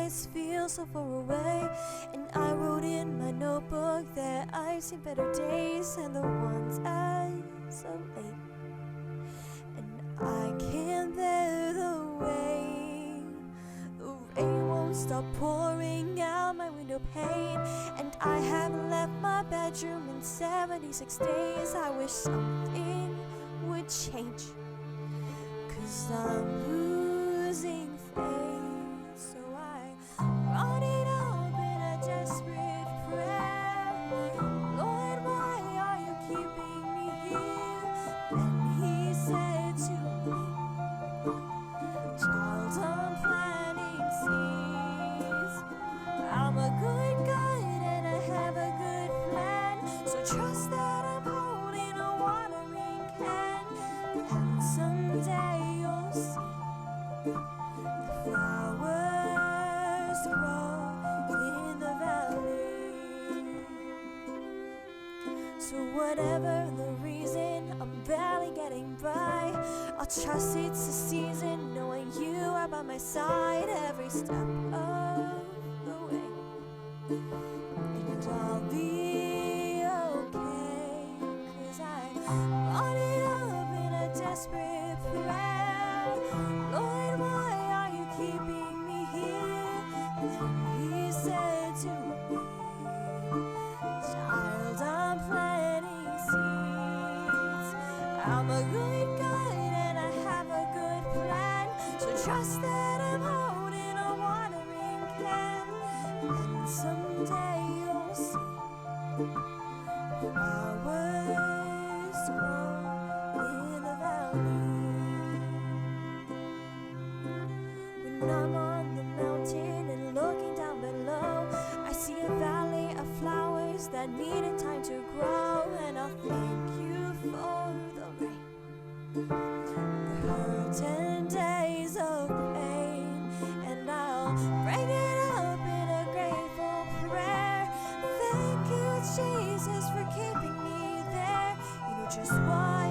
always feel so far away. And I wrote in my notebook that I've seen better days than the ones as of late. And I can't bear the way the rain won't stop pouring out my window pane. And I haven't left my bedroom in 76 days. I wish something would change, 'cause I'm losing faith. So I brought it up in a desperate prayer. Lord, why are you keeping me here? Then he said to me, child, I'm planting seeds. I'm a good God and I have a good plan. So trust that I'm holding a watering can. And someday you'll see the flowers grow in the valley. So whatever the reason, I'm barely getting by. I'll trust it's a season, knowing you are by my side every step of the way. And I'll be okay, 'cause I brought it up in a desperate prayer. Lord, why are you keeping me here? Then he said to me, child, I'm planting seeds. I'm a good God and I have a good plan. So trust that I'm holding a watering can. And someday you'll see flowers grow in the valley. When I'm on the mountain and looking down below, I see a valley of flowers that needed time to grow. And I'll thank you for the rain, the hurt and days of pain. And I'll bring it up in a grateful prayer. Thank you, Jesus, for keeping me there. You know just what